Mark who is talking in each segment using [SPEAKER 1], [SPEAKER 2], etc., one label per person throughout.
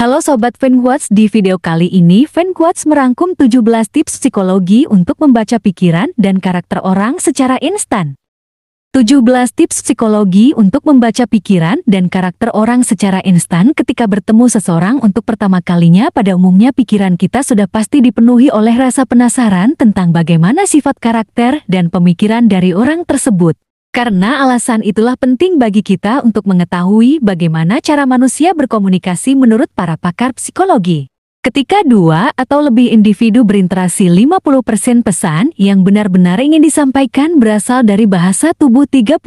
[SPEAKER 1] Halo Sobat Fanquotes, di video kali ini Fanquotes merangkum 17 tips psikologi untuk membaca pikiran dan karakter orang secara instan. 17 tips psikologi untuk membaca pikiran dan karakter orang secara instan ketika bertemu seseorang untuk pertama kalinya. Pada umumnya pikiran kita sudah pasti dipenuhi oleh rasa penasaran tentang bagaimana sifat karakter dan pemikiran dari orang tersebut. Karena alasan itulah penting bagi kita untuk mengetahui bagaimana cara manusia berkomunikasi menurut para pakar psikologi. Ketika dua atau lebih individu berinteraksi, 50% pesan yang benar-benar ingin disampaikan berasal dari bahasa tubuh, 38%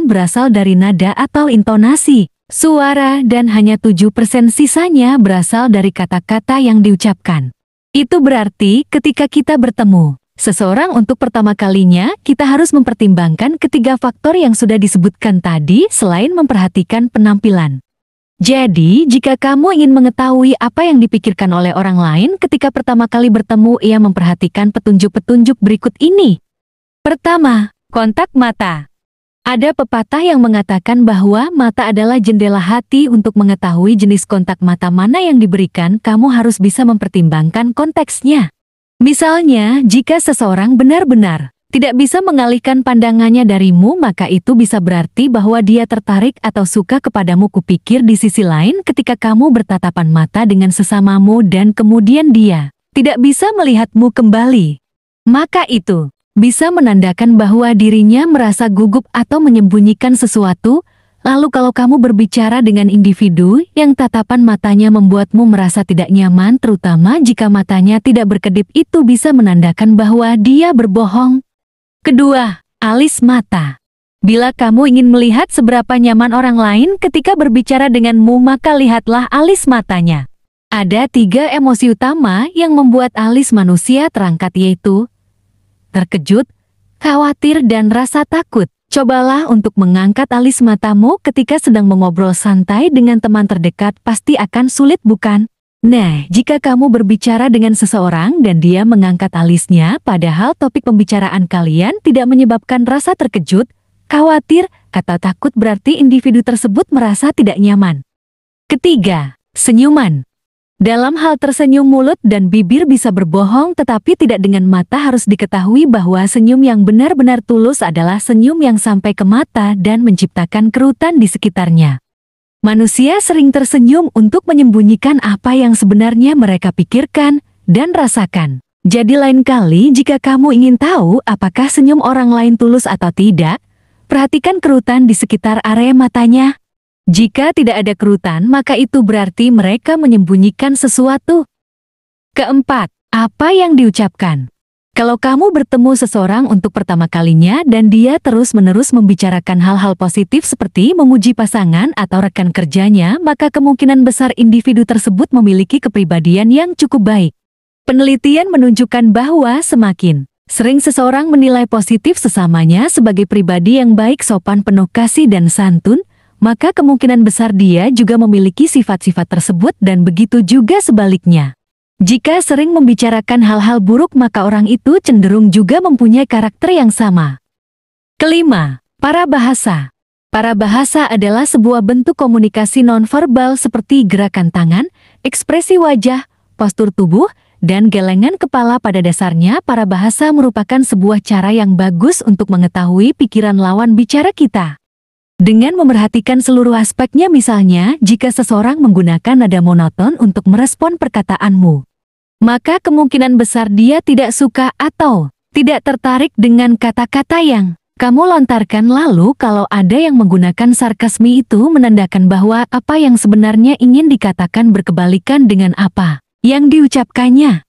[SPEAKER 1] berasal dari nada atau intonasi, suara, dan hanya 7% sisanya berasal dari kata-kata yang diucapkan. Itu berarti ketika kita bertemu seseorang untuk pertama kalinya, kita harus mempertimbangkan ketiga faktor yang sudah disebutkan tadi selain memperhatikan penampilan. Jadi, jika kamu ingin mengetahui apa yang dipikirkan oleh orang lain ketika pertama kali bertemu, ia memperhatikan petunjuk-petunjuk berikut ini. Pertama, kontak mata. Ada pepatah yang mengatakan bahwa mata adalah jendela hati. Untuk mengetahui jenis kontak mata mana yang diberikan, kamu harus bisa mempertimbangkan konteksnya. Misalnya, jika seseorang benar-benar tidak bisa mengalihkan pandangannya darimu, maka itu bisa berarti bahwa dia tertarik atau suka kepadamu. Kupikir di sisi lain, ketika kamu bertatapan mata dengan sesamamu dan kemudian dia tidak bisa melihatmu kembali, maka itu bisa menandakan bahwa dirinya merasa gugup atau menyembunyikan sesuatu. Lalu kalau kamu berbicara dengan individu yang tatapan matanya membuatmu merasa tidak nyaman, terutama jika matanya tidak berkedip, itu bisa menandakan bahwa dia berbohong. Kedua, alis mata. Bila kamu ingin melihat seberapa nyaman orang lain ketika berbicara denganmu, maka lihatlah alis matanya. Ada 3 emosi utama yang membuat alis manusia terangkat, yaitu terkejut, khawatir, dan rasa takut. Cobalah untuk mengangkat alis matamu ketika sedang mengobrol santai dengan teman terdekat. Pasti akan sulit, bukan? Nah, jika kamu berbicara dengan seseorang dan dia mengangkat alisnya, padahal topik pembicaraan kalian tidak menyebabkan rasa terkejut, khawatir, atau takut, berarti individu tersebut merasa tidak nyaman. Ketiga, senyuman. Dalam hal tersenyum, mulut dan bibir bisa berbohong, tetapi tidak dengan mata. Harus diketahui bahwa senyum yang benar-benar tulus adalah senyum yang sampai ke mata dan menciptakan kerutan di sekitarnya. Manusia sering tersenyum untuk menyembunyikan apa yang sebenarnya mereka pikirkan dan rasakan. Jadi lain kali jika kamu ingin tahu apakah senyum orang lain tulus atau tidak, perhatikan kerutan di sekitar area matanya. Jika tidak ada kerutan, maka itu berarti mereka menyembunyikan sesuatu. Keempat, apa yang diucapkan. Kalau kamu bertemu seseorang untuk pertama kalinya dan dia terus-menerus membicarakan hal-hal positif seperti memuji pasangan atau rekan kerjanya, maka kemungkinan besar individu tersebut memiliki kepribadian yang cukup baik. Penelitian menunjukkan bahwa semakin sering seseorang menilai positif sesamanya sebagai pribadi yang baik, sopan, penuh kasih, dan santun, maka kemungkinan besar dia juga memiliki sifat-sifat tersebut, dan begitu juga sebaliknya. Jika sering membicarakan hal-hal buruk, maka orang itu cenderung juga mempunyai karakter yang sama. Kelima, parabahasa. Parabahasa adalah sebuah bentuk komunikasi nonverbal seperti gerakan tangan, ekspresi wajah, postur tubuh, dan gelengan kepala. Pada dasarnya, parabahasa merupakan sebuah cara yang bagus untuk mengetahui pikiran lawan bicara kita. Dengan memerhatikan seluruh aspeknya, misalnya jika seseorang menggunakan nada monoton untuk merespon perkataanmu, maka kemungkinan besar dia tidak suka atau tidak tertarik dengan kata-kata yang kamu lontarkan. Lalu kalau ada yang menggunakan sarkasme, itu menandakan bahwa apa yang sebenarnya ingin dikatakan berkebalikan dengan apa yang diucapkannya.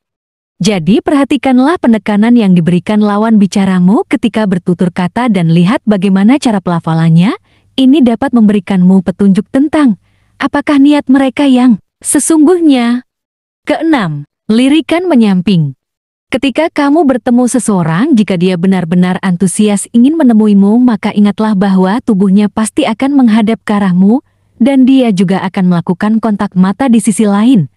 [SPEAKER 1] Jadi perhatikanlah penekanan yang diberikan lawan bicaramu ketika bertutur kata dan lihat bagaimana cara pelafalannya. Ini dapat memberikanmu petunjuk tentang apakah niat mereka yang sesungguhnya. Keenam, lirikan menyamping. Ketika kamu bertemu seseorang, jika dia benar-benar antusias ingin menemuimu, maka ingatlah bahwa tubuhnya pasti akan menghadap ke arahmu dan dia juga akan melakukan kontak mata di sisi lain.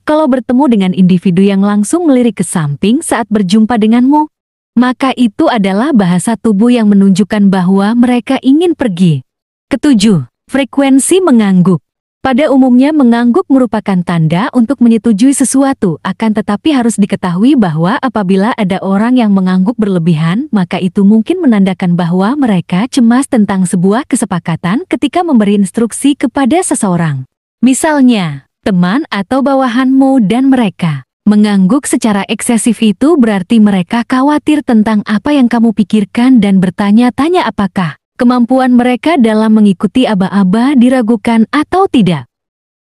[SPEAKER 1] Kalau bertemu dengan individu yang langsung melirik ke samping saat berjumpa denganmu, maka itu adalah bahasa tubuh yang menunjukkan bahwa mereka ingin pergi. Ketujuh, frekuensi mengangguk. Pada umumnya mengangguk merupakan tanda untuk menyetujui sesuatu, akan tetapi harus diketahui bahwa apabila ada orang yang mengangguk berlebihan, maka itu mungkin menandakan bahwa mereka cemas tentang sebuah kesepakatan ketika memberi instruksi kepada seseorang. Misalnya, teman atau bawahanmu dan mereka mengangguk secara eksesif, itu berarti mereka khawatir tentang apa yang kamu pikirkan dan bertanya-tanya apakah kemampuan mereka dalam mengikuti aba-aba diragukan atau tidak.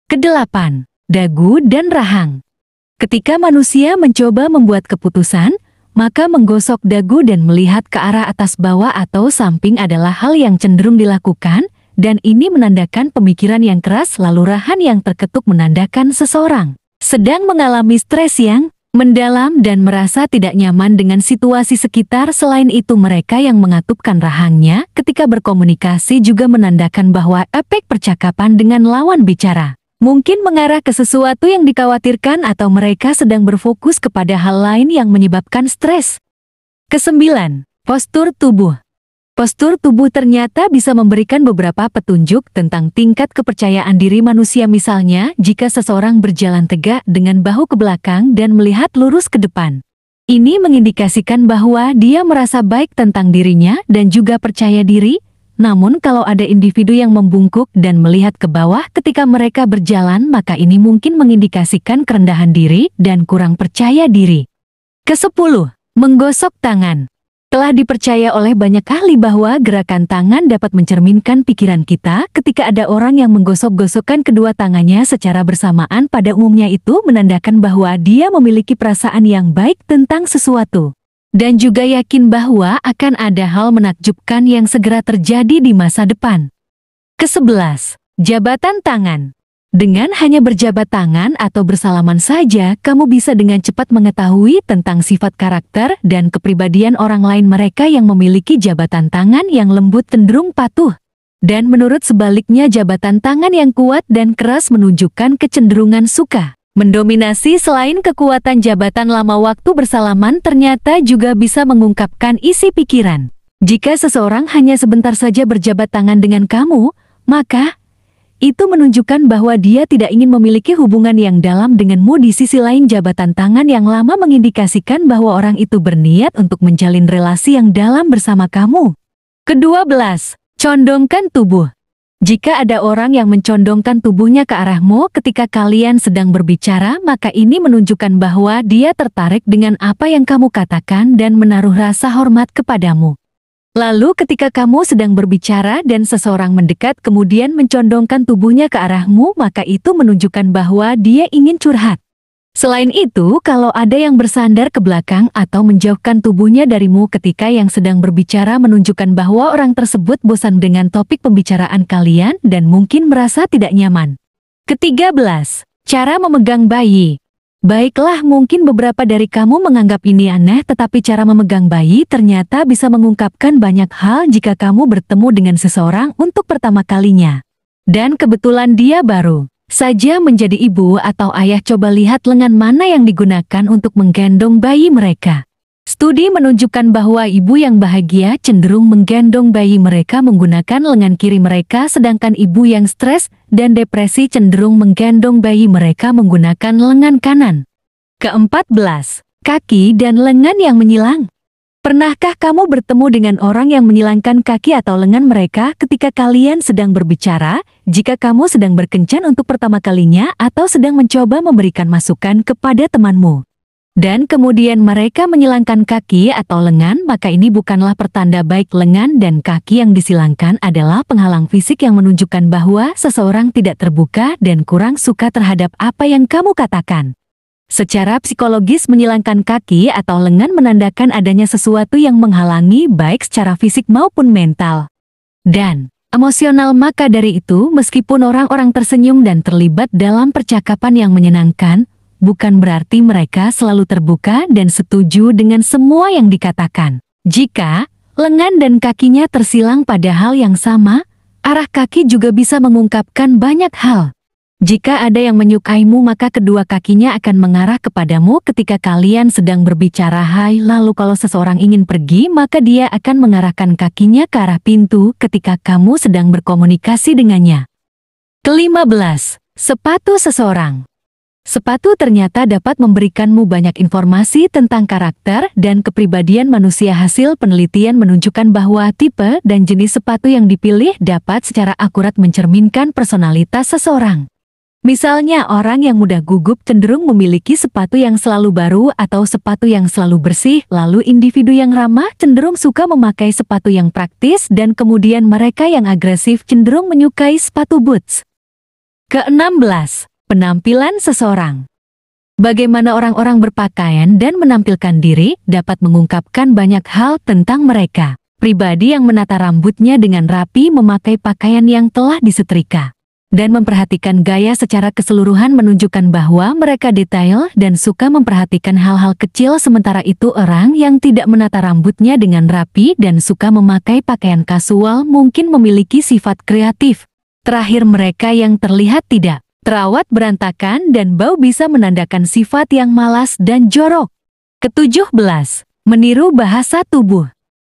[SPEAKER 1] Kedelapan, dagu dan rahang. Ketika manusia mencoba membuat keputusan, maka menggosok dagu dan melihat ke arah atas bawah atau samping adalah hal yang cenderung dilakukan, dan ini menandakan pemikiran yang keras, lalu rahang yang terketuk menandakan seseorang sedang mengalami stres yang mendalam dan merasa tidak nyaman dengan situasi sekitar. Selain itu, mereka yang mengatupkan rahangnya ketika berkomunikasi juga menandakan bahwa efek percakapan dengan lawan bicara mungkin mengarah ke sesuatu yang dikhawatirkan atau mereka sedang berfokus kepada hal lain yang menyebabkan stres. Kesembilan, postur tubuh. Postur tubuh ternyata bisa memberikan beberapa petunjuk tentang tingkat kepercayaan diri manusia. Misalnya, jika seseorang berjalan tegak dengan bahu ke belakang dan melihat lurus ke depan, ini mengindikasikan bahwa dia merasa baik tentang dirinya dan juga percaya diri. Namun kalau ada individu yang membungkuk dan melihat ke bawah ketika mereka berjalan, maka ini mungkin mengindikasikan kerendahan diri dan kurang percaya diri. Kesepuluh, menggosok tangan. Telah dipercaya oleh banyak ahli bahwa gerakan tangan dapat mencerminkan pikiran kita. Ketika ada orang yang menggosok-gosokkan kedua tangannya secara bersamaan, pada umumnya itu menandakan bahwa dia memiliki perasaan yang baik tentang sesuatu, dan juga yakin bahwa akan ada hal menakjubkan yang segera terjadi di masa depan. Kesebelas, jabatan tangan. Dengan hanya berjabat tangan atau bersalaman saja, kamu bisa dengan cepat mengetahui tentang sifat karakter dan kepribadian orang lain. Mereka yang memiliki jabatan tangan yang lembut cenderung patuh, dan menurut sebaliknya jabatan tangan yang kuat dan keras menunjukkan kecenderungan suka mendominasi. Selain kekuatan jabatan, lama waktu bersalaman ternyata juga bisa mengungkapkan isi pikiran. Jika seseorang hanya sebentar saja berjabat tangan dengan kamu, maka itu menunjukkan bahwa dia tidak ingin memiliki hubungan yang dalam denganmu. Di sisi lain, jabatan tangan yang lama mengindikasikan bahwa orang itu berniat untuk menjalin relasi yang dalam bersama kamu. Kedua belas, condongkan tubuh. Jika ada orang yang mencondongkan tubuhnya ke arahmu ketika kalian sedang berbicara, maka ini menunjukkan bahwa dia tertarik dengan apa yang kamu katakan dan menaruh rasa hormat kepadamu. Lalu ketika kamu sedang berbicara dan seseorang mendekat kemudian mencondongkan tubuhnya ke arahmu, maka itu menunjukkan bahwa dia ingin curhat. Selain itu, kalau ada yang bersandar ke belakang atau menjauhkan tubuhnya darimu ketika yang sedang berbicara, menunjukkan bahwa orang tersebut bosan dengan topik pembicaraan kalian dan mungkin merasa tidak nyaman. Ketiga belas, cara memegang bayi. Baiklah, mungkin beberapa dari kamu menganggap ini aneh, tetapi cara memegang bayi ternyata bisa mengungkapkan banyak hal. Jika kamu bertemu dengan seseorang untuk pertama kalinya, dan kebetulan dia baru saja menjadi ibu atau ayah, coba lihat lengan mana yang digunakan untuk menggendong bayi mereka. Studi menunjukkan bahwa ibu yang bahagia cenderung menggendong bayi mereka menggunakan lengan kiri mereka, sedangkan ibu yang stres dan depresi cenderung menggendong bayi mereka menggunakan lengan kanan. Keempat-belas, kaki dan lengan yang menyilang. Pernahkah kamu bertemu dengan orang yang menyilangkan kaki atau lengan mereka ketika kalian sedang berbicara? Jika kamu sedang berkencan untuk pertama kalinya atau sedang mencoba memberikan masukan kepada temanmu, dan kemudian mereka menyilangkan kaki atau lengan, maka ini bukanlah pertanda baik. Lengan dan kaki yang disilangkan adalah penghalang fisik yang menunjukkan bahwa seseorang tidak terbuka dan kurang suka terhadap apa yang kamu katakan. Secara psikologis, menyilangkan kaki atau lengan menandakan adanya sesuatu yang menghalangi baik secara fisik maupun mental dan emosional. Maka dari itu, meskipun orang-orang tersenyum dan terlibat dalam percakapan yang menyenangkan, bukan berarti mereka selalu terbuka dan setuju dengan semua yang dikatakan. Jika lengan dan kakinya tersilang pada hal yang sama, arah kaki juga bisa mengungkapkan banyak hal. Jika ada yang menyukaimu, maka kedua kakinya akan mengarah kepadamu ketika kalian sedang berbicara. Lalu kalau seseorang ingin pergi, maka dia akan mengarahkan kakinya ke arah pintu ketika kamu sedang berkomunikasi dengannya. Ke-15, sepatu seseorang. Sepatu ternyata dapat memberikanmu banyak informasi tentang karakter dan kepribadian manusia. Hasil penelitian menunjukkan bahwa tipe dan jenis sepatu yang dipilih dapat secara akurat mencerminkan personalitas seseorang. Misalnya, orang yang mudah gugup cenderung memiliki sepatu yang selalu baru atau sepatu yang selalu bersih, lalu individu yang ramah cenderung suka memakai sepatu yang praktis, dan kemudian mereka yang agresif cenderung menyukai sepatu boots. Ke-16, penampilan seseorang. Bagaimana orang-orang berpakaian dan menampilkan diri dapat mengungkapkan banyak hal tentang mereka. Pribadi yang menata rambutnya dengan rapi, memakai pakaian yang telah disetrika, dan memperhatikan gaya secara keseluruhan menunjukkan bahwa mereka detail dan suka memperhatikan hal-hal kecil. Sementara itu, orang yang tidak menata rambutnya dengan rapi dan suka memakai pakaian kasual mungkin memiliki sifat kreatif. Terakhir, mereka yang terlihat tidak terawat, berantakan, dan bau bisa menandakan sifat yang malas dan jorok. Ke-17, meniru bahasa tubuh.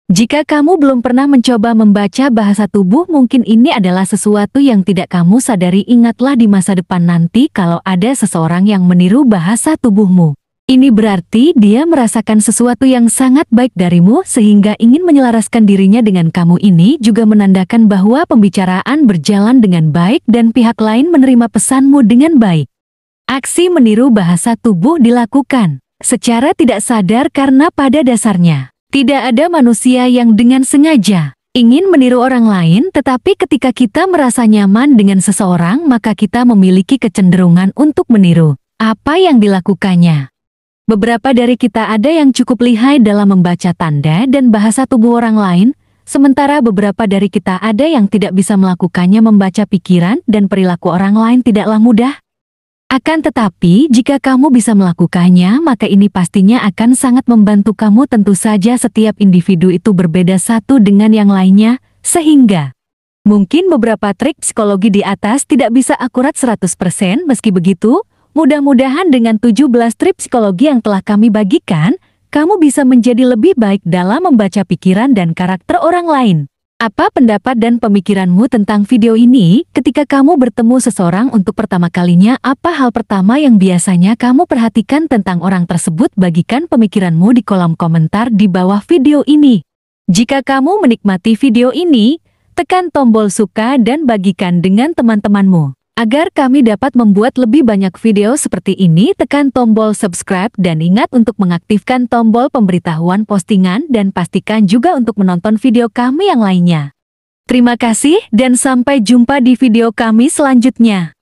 [SPEAKER 1] Jika kamu belum pernah mencoba membaca bahasa tubuh, mungkin ini adalah sesuatu yang tidak kamu sadari. Ingatlah di masa depan nanti kalau ada seseorang yang meniru bahasa tubuhmu. Ini berarti dia merasakan sesuatu yang sangat baik darimu sehingga ingin menyelaraskan dirinya dengan kamu. Ini juga menandakan bahwa pembicaraan berjalan dengan baik dan pihak lain menerima pesanmu dengan baik. Aksi meniru bahasa tubuh dilakukan secara tidak sadar karena pada dasarnya tidak ada manusia yang dengan sengaja ingin meniru orang lain, tetapi ketika kita merasa nyaman dengan seseorang, maka kita memiliki kecenderungan untuk meniru apa yang dilakukannya. Beberapa dari kita ada yang cukup lihai dalam membaca tanda dan bahasa tubuh orang lain, sementara beberapa dari kita ada yang tidak bisa melakukannya. Membaca pikiran dan perilaku orang lain tidaklah mudah. Akan tetapi, jika kamu bisa melakukannya, maka ini pastinya akan sangat membantu kamu. Tentu saja setiap individu itu berbeda satu dengan yang lainnya, sehingga mungkin beberapa trik psikologi di atas tidak bisa akurat 100%. Meski begitu, mudah-mudahan dengan 17 trik psikologi yang telah kami bagikan, kamu bisa menjadi lebih baik dalam membaca pikiran dan karakter orang lain. Apa pendapat dan pemikiranmu tentang video ini? Ketika kamu bertemu seseorang untuk pertama kalinya, apa hal pertama yang biasanya kamu perhatikan tentang orang tersebut? Bagikan pemikiranmu di kolom komentar di bawah video ini. Jika kamu menikmati video ini, tekan tombol suka dan bagikan dengan teman-temanmu. Agar kami dapat membuat lebih banyak video seperti ini, tekan tombol subscribe dan ingat untuk mengaktifkan tombol pemberitahuan postingan dan pastikan juga untuk menonton video kami yang lainnya. Terima kasih dan sampai jumpa di video kami selanjutnya.